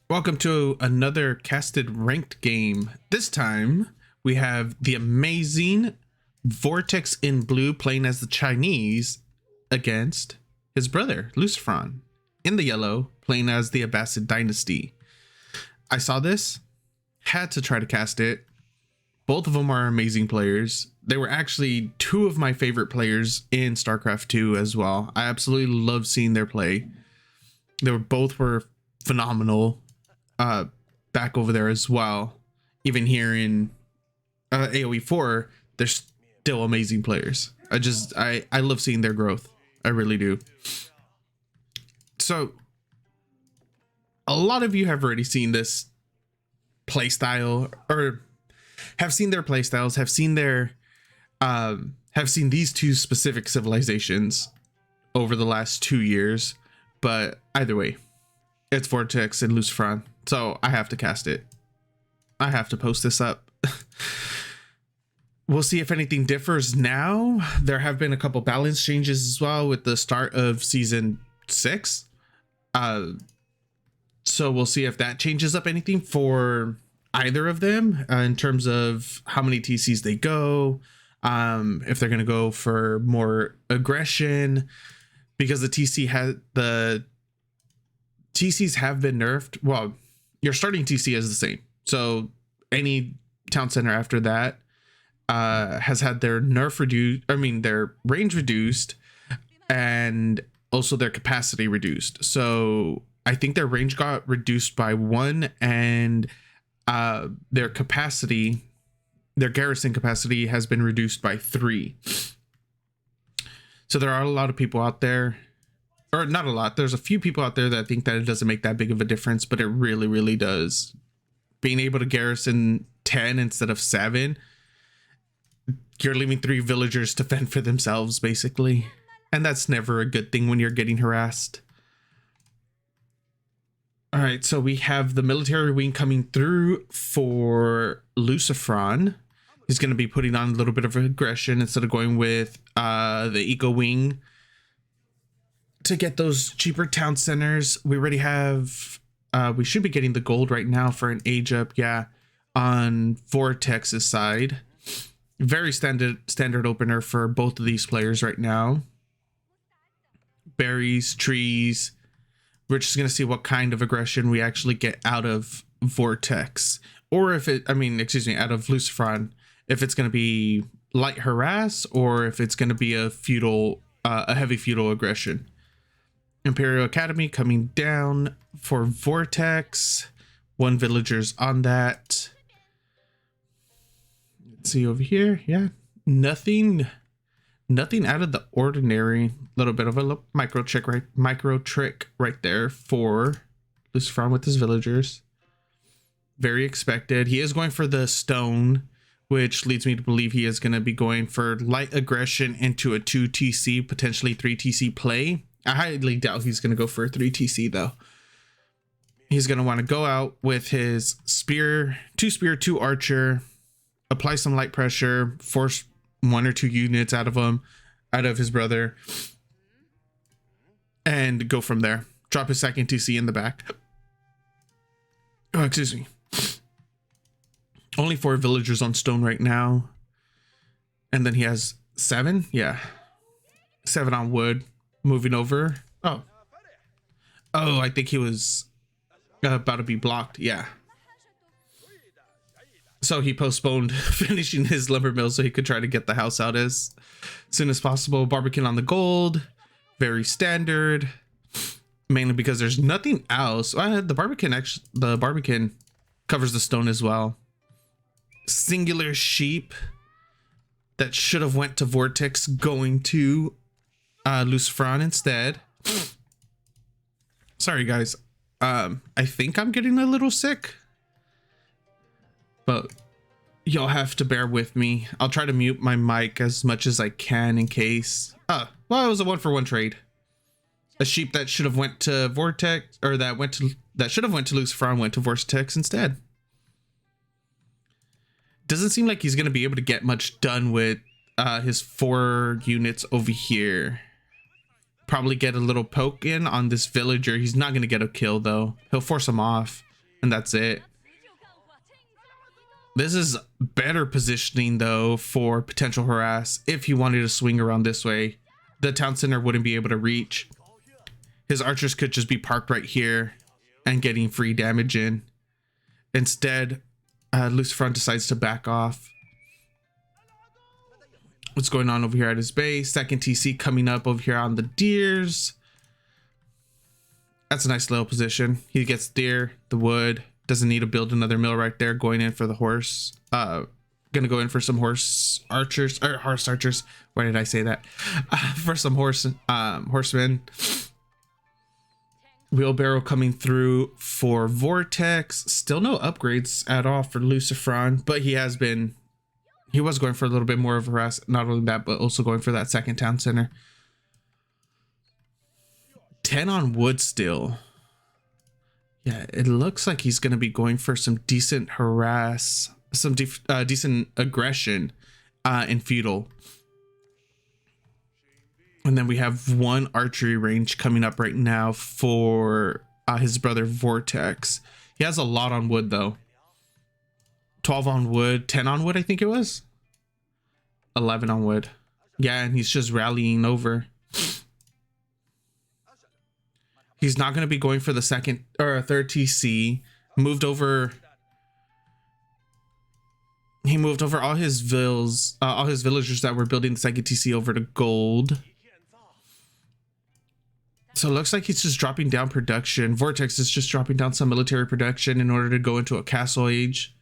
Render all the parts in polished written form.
Welcome to another casted ranked game. This time we have the amazing VortiX in blue playing as the Chinese against his brother Lucifron in the yellow playing as the Abbasid dynasty. I saw this, had to try to cast it. Both of them are amazing players. They were actually two of my favorite players in StarCraft 2 as well. I absolutely love seeing their play. Both were phenomenal. Back over there as well. Even here in AoE4, they're still amazing players. I love seeing their growth. I really do. So a lot of you have already seen this playstyle, or have seen their playstyles, have seen these two specific civilizations over the last 2 years. But either way, it's VortiX and Lucifron. So I have to cast it. I have to post this up. We'll see if anything differs now. There have been a couple balance changes as well with the start of season 6. So we'll see if that changes up anything for either of them in terms of how many TCs they go, if they're going to go for more aggression, because the TCs have been nerfed. Well, your starting TC is the same. So any town center after that has had their their range reduced and also their capacity reduced. So I think their range got reduced by 1 and their garrison capacity has been reduced by 3. So there are a lot of people out there, or not a lot. There's a few people out there that think that it doesn't make that big of a difference, but it really, really does. Being able to garrison 10 instead of 7, you're leaving 3 villagers to fend for themselves, basically. And that's never a good thing when you're getting harassed. All right, so we have the military wing coming through for Lucifron. He's going to be putting on a little bit of aggression instead of going with the eco wing to get those cheaper town centers. We already have, we should be getting the gold right now for an age up. Yeah, on VorTX's side. Very standard opener for both of these players right now. Berries, trees. We're just going to see what kind of aggression we actually get out of VortiX, or if it, out of Lucifron, if it's going to be light harass or if it's going to be a heavy feudal aggression. Imperial Academy coming down for VortiX. 1 villager's on that. Let's see over here. Yeah, nothing out of the ordinary. Little bit of a micro trick right there for Lucifron with his villagers. Very expected. He is going for the stone, which leads me to believe he is going to be going for light aggression into a 2 TC, potentially 3 TC play. I highly doubt he's going to go for a 3 TC though. He's going to want to go out with his spear, 2 archer, apply some light pressure, force 1 or 2 units out of his brother, and go from there. Drop his 2nd TC in the back. Oh, excuse me. Only 4 villagers on stone right now. And then he has 7. Yeah. 7 on wood. Moving over. Oh, I think he was about to be blocked. Yeah. So he postponed finishing his lumber mill so he could try to get the house out as soon as possible. Barbican on the gold. Very standard. Mainly because there's nothing else. The Barbican covers the stone as well. Singular sheep that should have went to VortiX going to Lucifron instead. Sorry guys. I think I'm getting a little sick, but you'll have to bear with me. I'll try to mute my mic as much as I can in case. Well, it was a 1-for-1 trade. A sheep that should have went to VortiX, or that should have went to Lucifron, went to VortiX instead. Doesn't seem like he's going to be able to get much done with his 4 units over here. Probably get a little poke in on this villager. He's not going to get a kill though. He'll force him off. and that's it. This is better positioning though for potential harass. If he wanted to swing around this way, the town center wouldn't be able to reach. His archers could just be parked right here and getting free damage in. Instead, Lucifron decides to back off. What's going on over here at his base? Second TC coming up over here on the deers. That's a nice little position. He gets deer, the wood. Doesn't need to build another mill right there. Going in for the horse. Gonna go in for some horse archers or horse archers. Why did I say that? For some horsemen. Wheelbarrow coming through for VortiX. Still no upgrades at all for Lucifron, but he was going for a little bit more of a harass. Not only that, but also going for that second town center. 10 on wood still. Yeah, it looks like he's going to be going for some decent harass, some decent aggression in feudal. And then we have one archery range coming up right now for his brother VortiX. He has a lot on wood though. 12 on wood, 10 on wood, I think it was. 11 on wood. Yeah, and he's just rallying over. He's not going to be going for the second or third TC. He moved over all his villagers that were building the second TC over to gold. So it looks like he's just dropping down production. VortiX is just dropping down some military production in order to go into a castle age.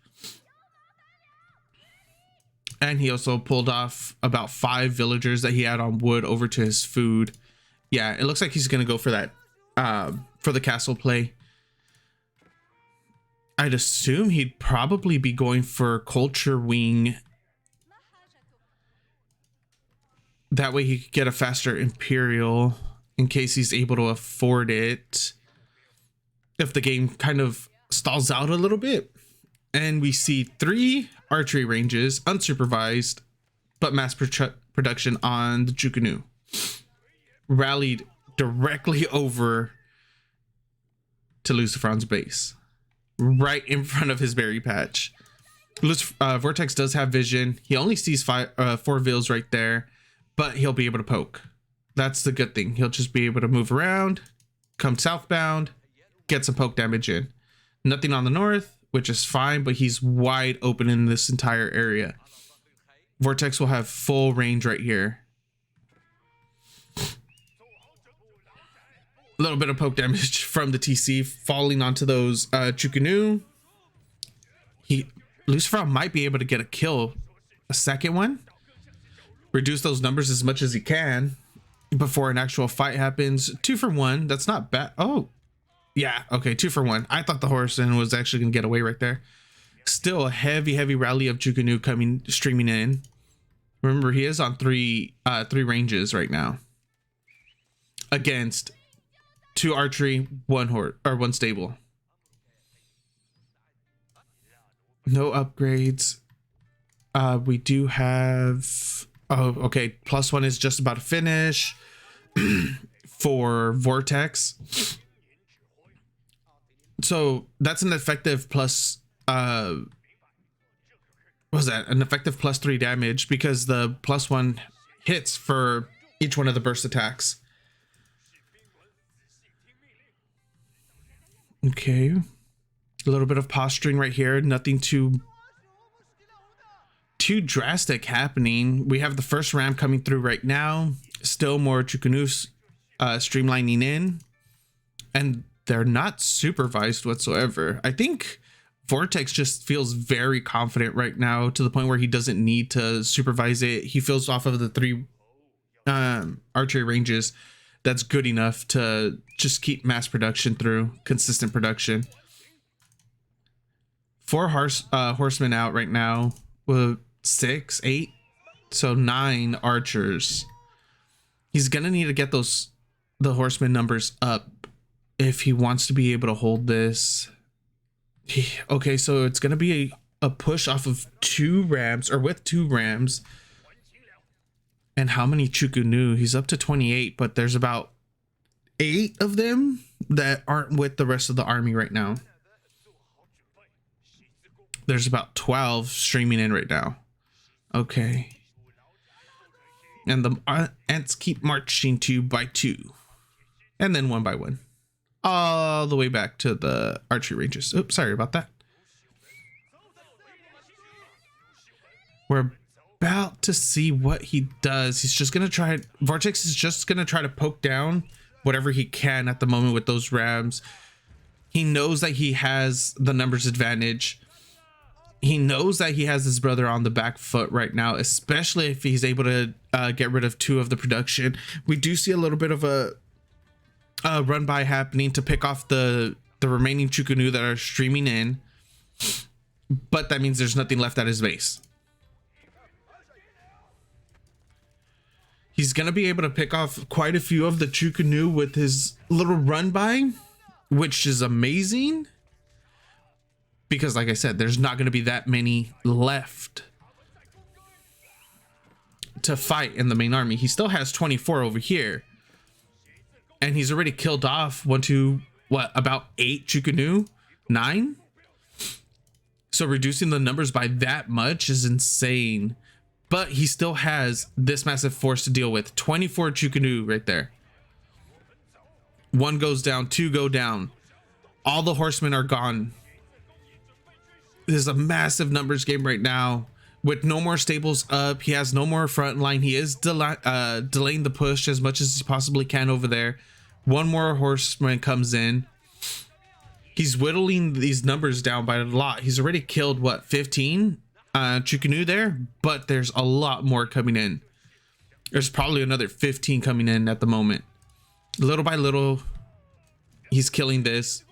And he also pulled off about 5 villagers that he had on wood over to his food. Yeah, it looks like he's going to go for that, for the castle play. I'd assume he'd probably be going for culture wing. That way he could get a faster imperial in case he's able to afford it. If the game kind of stalls out a little bit. And we see 3 archery ranges, unsupervised, but mass production on the Chukunu. Rallied directly over to Lucifron's base. Right in front of his berry patch. VortiX does have vision. He only sees 4 vills right there, but he'll be able to poke. That's the good thing. He'll just be able to move around, come southbound, get some poke damage in. Nothing on the north, which is fine, but he's wide open in this entire area. VortiX will have full range right here. A little bit of poke damage from the TC falling onto those Chukunu. Lucifron might be able to get a kill, a second one. Reduce those numbers as much as he can before an actual fight happens. 2 for 1. That's not bad. Oh, yeah. Okay, 2 for 1. I thought the horseman was actually gonna get away right there. Still a heavy rally of Chukunu streaming in. Remember, he is on 3 ranges right now against 2 archery, 1 horse or 1 stable. No upgrades. We do have. Oh, okay. +1 is just about to finish for VortiX. So that's an effective plus. What was that? An effective +3 damage because the +1 hits for each one of the burst attacks. Okay. A little bit of posturing right here. Nothing too drastic happening. We have the first ram coming through right now. Still more Chukunus streamlining in. And they're not supervised whatsoever. I think VortiX just feels very confident right now to the point where he doesn't need to supervise it. He feels off of the 3 archery ranges. That's good enough to just keep mass production through, consistent production. 4 horsemen out right now. 6, 8, so 9 archers. He's gonna need to get the horseman numbers up if he wants to be able to hold this. Okay, so it's gonna be a push off of 2 rams, or with 2 rams. And how many Chukunu? He's up to 28, but there's about 8 of them that aren't with the rest of the army right now. There's about 12 streaming in right now. Okay. And the ants keep marching 2 by 2. And then 1 by 1. All the way back to the archery ranges. Oops, sorry about that. We're about to see what he does. He's just going to try. VortiX is just going to try to poke down whatever he can at the moment with those rams. He knows that he has the numbers advantage. He knows that he has his brother on the back foot right now, especially if he's able to get rid of 2 of the production. We do see a little bit of a run by happening to pick off the remaining Chukunu that are streaming in, but that means there's nothing left at his base. He's gonna be able to pick off quite a few of the Chukunu with his little run by, which is amazing, because like I said, there's not gonna be that many left to fight in the main army. He still has 24 over here. And he's already killed off about 8 Chukunu? 9? So reducing the numbers by that much is insane. But he still has this massive force to deal with. 24 Chukunu right there. 1 goes down, 2 go down. All the horsemen are gone. This is a massive numbers game right now. With no more stables up, he has no more front line. He is delaying the push as much as he possibly can over there. 1 more horseman comes in. He's whittling these numbers down by a lot. He's already killed, what, 15 Chukunu there? But there's a lot more coming in. There's probably another 15 coming in at the moment. Little by little, he's killing this.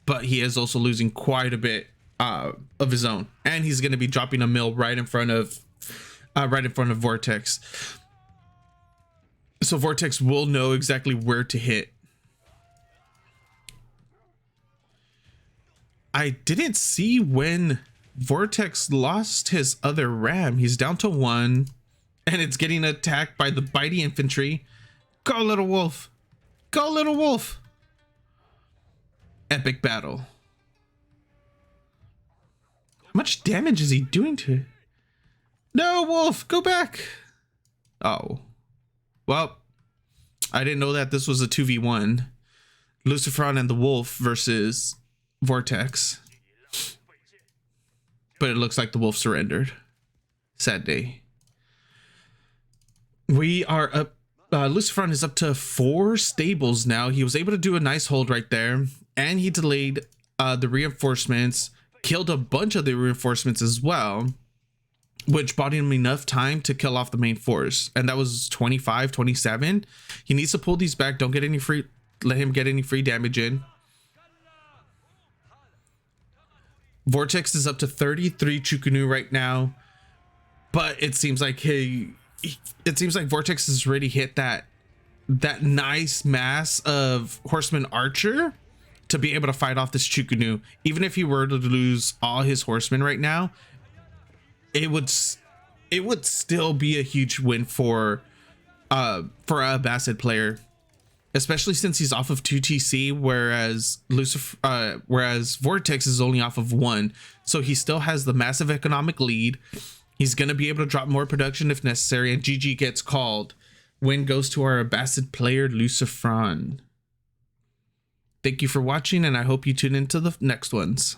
But he is also losing quite a bit of his own. And he's going to be dropping a mill right in front of VortiX. So VortiX will know exactly where to hit. I didn't see when VortiX lost his other ram. He's down to 1 and it's getting attacked by the bitey infantry. Go, little wolf. Go, little wolf. Epic battle. How much damage is he doing to it? No, wolf, go back. Oh. Well, I didn't know that this was a 2v1. Lucifron and the wolf versus VortiX. But it looks like the wolf surrendered. Sad day. We are up. Lucifron is up to 4 stables now. He was able to do a nice hold right there. And he delayed the reinforcements. Killed a bunch of the reinforcements as well, which bought him enough time to kill off the main force. And that was 25, 27. He needs to pull these back. Don't get any free, let him get any free damage in. VortiX is up to 33 Chukunu right now. But it seems like VortiX has already hit that nice mass of horseman archer to be able to fight off this Chukunu. Even if he were to lose all his horsemen right now, it would still be a huge win for a Abbasid player, especially since he's off of 2 TC, whereas VortiX is only off of 1. So he still has the massive economic lead. He's going to be able to drop more production if necessary, and GG gets called. Win goes to our Abbasid player, Lucifron. Thank you for watching, and I hope you tune into the next ones.